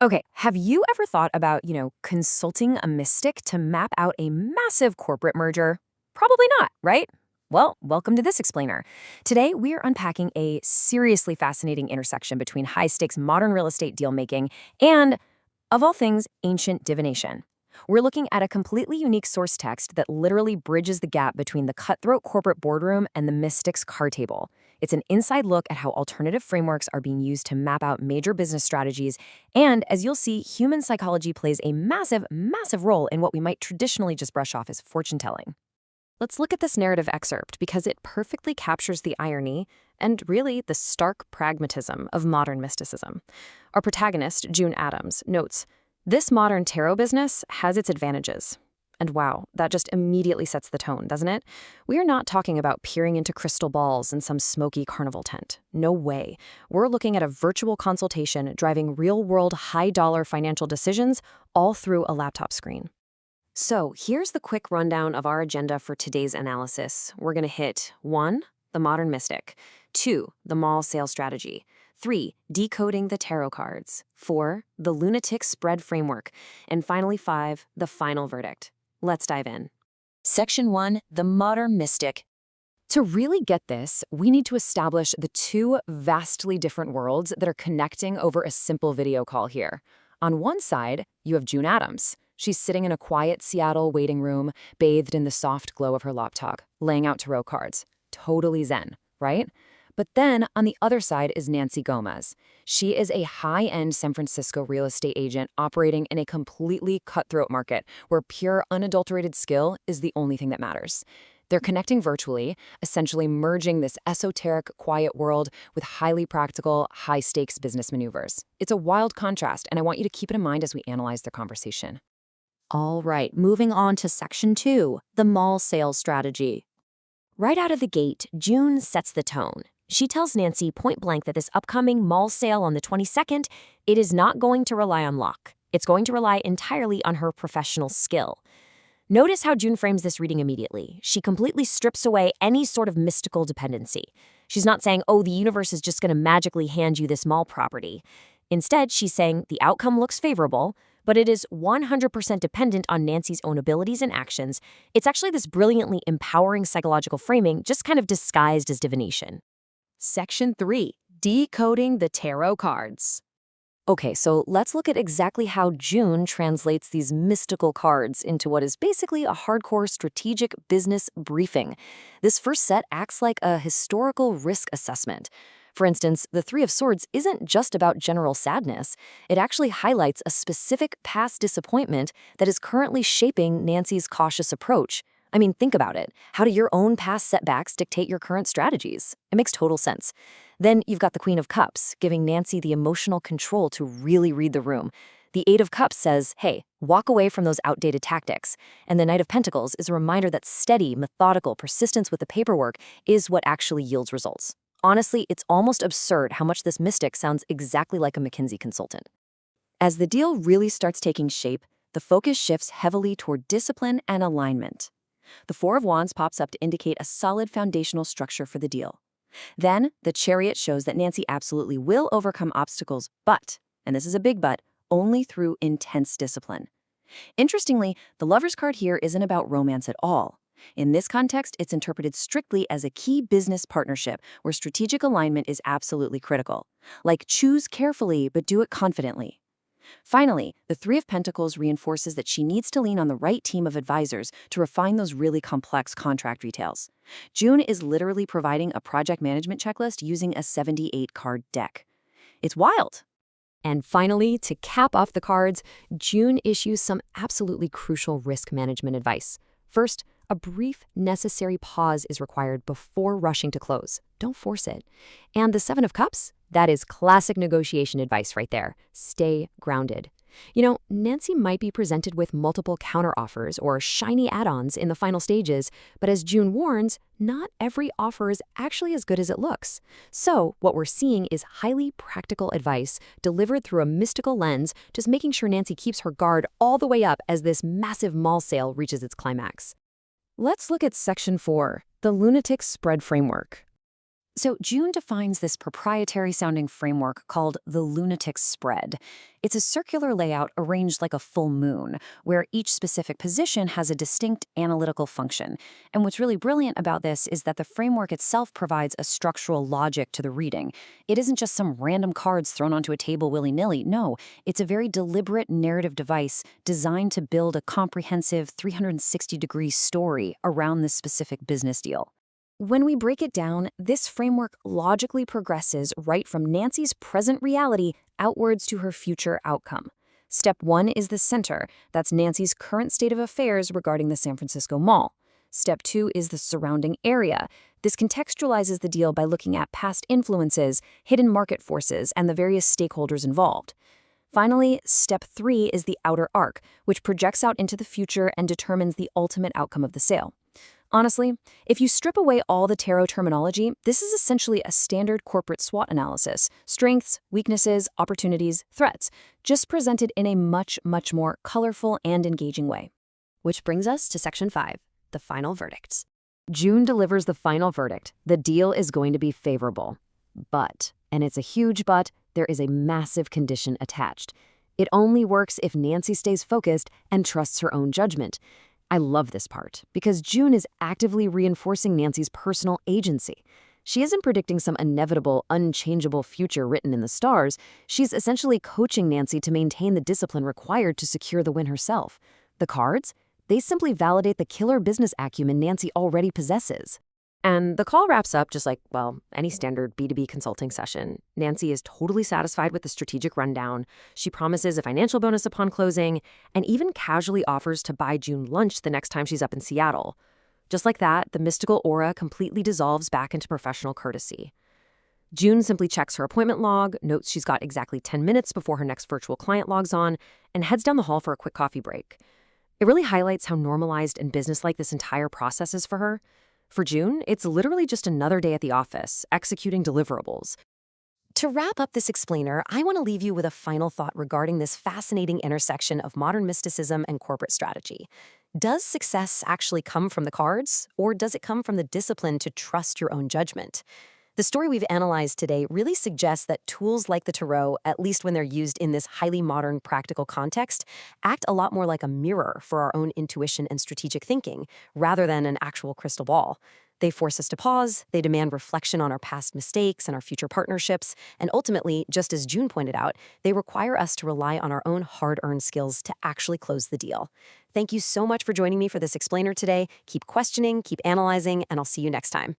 Okay, have you ever thought about, consulting a mystic to map out a massive corporate merger? Probably not, right? Well, welcome to this explainer. Today, we're unpacking a seriously fascinating intersection between high-stakes modern real estate deal-making and, of all things, ancient divination. We're looking at a completely unique source text that literally bridges the gap between the cutthroat corporate boardroom and the mystic's card table. It's an inside look at how alternative frameworks are being used to map out major business strategies, and as you'll see, human psychology plays a massive, massive role in what we might traditionally just brush off as fortune telling. Let's look at this narrative excerpt because it perfectly captures the irony and really the stark pragmatism of modern mysticism. Our protagonist, June Adams, notes, "This modern tarot business has its advantages." And wow, that just immediately sets the tone, doesn't it? We are not talking about peering into crystal balls in some smoky carnival tent. No way. We're looking at a virtual consultation driving real-world high-dollar financial decisions all through a laptop screen. So here's the quick rundown of our agenda for today's analysis. We're going to hit 1, the modern mystic, 2, the mall sales strategy, 3, decoding the tarot cards, 4, the Lunatic Spread framework, and finally 5, the final verdict. Let's dive in. Section 1, the modern mystic. To really get this, we need to establish the two vastly different worlds that are connecting over a simple video call here. On one side, you have June Adams. She's sitting in a quiet Seattle waiting room, bathed in the soft glow of her laptop, laying out tarot cards. Totally zen, right? But then, on the other side is Nancy Gomez. She is a high-end San Francisco real estate agent operating in a completely cutthroat market where pure, unadulterated skill is the only thing that matters. They're connecting virtually, essentially merging this esoteric, quiet world with highly practical, high-stakes business maneuvers. It's a wild contrast, and I want you to keep it in mind as we analyze their conversation. All right, moving on to Section 2, the mall sales strategy. Right out of the gate, June sets the tone. She tells Nancy point blank that this upcoming mall sale on the 22nd, it is not going to rely on luck. It's going to rely entirely on her professional skill. Notice how June frames this reading immediately. She completely strips away any sort of mystical dependency. She's not saying, oh, the universe is just going to magically hand you this mall property. Instead, she's saying the outcome looks favorable, but it is 100% dependent on Nancy's own abilities and actions. It's actually this brilliantly empowering psychological framing, just kind of disguised as divination. Section 3, decoding the tarot cards. Okay, so let's look at exactly how June translates these mystical cards into what is basically a hardcore strategic business briefing. This first set acts like a historical risk assessment. For instance, the Three of Swords isn't just about general sadness. It actually highlights a specific past disappointment that is currently shaping Nancy's cautious approach. I mean, think about it. How do your own past setbacks dictate your current strategies? It makes total sense. Then you've got the Queen of Cups, giving Nancy the emotional control to really read the room. The Eight of Cups says, hey, walk away from those outdated tactics. And the Knight of Pentacles is a reminder that steady, methodical persistence with the paperwork is what actually yields results. Honestly, it's almost absurd how much this mystic sounds exactly like a McKinsey consultant. As the deal really starts taking shape, the focus shifts heavily toward discipline and alignment. The Four of Wands pops up to indicate a solid foundational structure for the deal. Then, the Chariot shows that Nancy absolutely will overcome obstacles, but, and this is a big but, only through intense discipline. Interestingly, the Lover's card here isn't about romance at all. In this context, it's interpreted strictly as a key business partnership where strategic alignment is absolutely critical. Like, choose carefully, but do it confidently. Finally, the Three of Pentacles reinforces that she needs to lean on the right team of advisors to refine those really complex contract details. June is literally providing a project management checklist using a 78-card deck. It's wild. And finally, to cap off the cards, June issues some absolutely crucial risk management advice. First, a brief, necessary pause is required before rushing to close. Don't force it. And the Seven of Cups? That is classic negotiation advice right there. Stay grounded. You know, Nancy might be presented with multiple counteroffers or shiny add-ons in the final stages, but as June warns, not every offer is actually as good as it looks. So what we're seeing is highly practical advice delivered through a mystical lens, just making sure Nancy keeps her guard all the way up as this massive mall sale reaches its climax. Let's look at Section 4, the Lunatic Spread framework. So, June defines this proprietary sounding framework called the Lunatic Spread. It's a circular layout arranged like a full moon, where each specific position has a distinct analytical function. And what's really brilliant about this is that the framework itself provides a structural logic to the reading. It isn't just some random cards thrown onto a table willy-nilly. No, it's a very deliberate narrative device designed to build a comprehensive 360-degree story around this specific business deal. When we break it down, this framework logically progresses right from Nancy's present reality outwards to her future outcome. Step 1 is the center. That's Nancy's current state of affairs regarding the San Francisco Mall. Step 2 is the surrounding area. This contextualizes the deal by looking at past influences, hidden market forces, and the various stakeholders involved. Finally, step 3 is the outer arc, which projects out into the future and determines the ultimate outcome of the sale. Honestly, if you strip away all the tarot terminology, this is essentially a standard corporate SWOT analysis: strengths, weaknesses, opportunities, threats, just presented in a much more colorful and engaging way. Which brings us to Section 5, the final verdicts. June delivers the final verdict. The deal is going to be favorable. But, and it's a huge but, there is a massive condition attached. It only works if Nancy stays focused and trusts her own judgment. I love this part, because June is actively reinforcing Nancy's personal agency. She isn't predicting some inevitable, unchangeable future written in the stars. She's essentially coaching Nancy to maintain the discipline required to secure the win herself. The cards? They simply validate the killer business acumen Nancy already possesses. And the call wraps up just like, well, any standard B2B consulting session. Nancy is totally satisfied with the strategic rundown. She promises a financial bonus upon closing, and even casually offers to buy June lunch the next time she's up in Seattle. Just like that, the mystical aura completely dissolves back into professional courtesy. June simply checks her appointment log, notes she's got exactly 10 minutes before her next virtual client logs on, and heads down the hall for a quick coffee break. It really highlights how normalized and businesslike this entire process is for her. For June, it's literally just another day at the office, executing deliverables. To wrap up this explainer, I want to leave you with a final thought regarding this fascinating intersection of modern mysticism and corporate strategy. Does success actually come from the cards, or does it come from the discipline to trust your own judgment? The story we've analyzed today really suggests that tools like the tarot, at least when they're used in this highly modern practical context, act a lot more like a mirror for our own intuition and strategic thinking, rather than an actual crystal ball. They force us to pause, they demand reflection on our past mistakes and our future partnerships, and ultimately, just as June pointed out, they require us to rely on our own hard-earned skills to actually close the deal. Thank you so much for joining me for this explainer today. Keep questioning, keep analyzing, and I'll see you next time.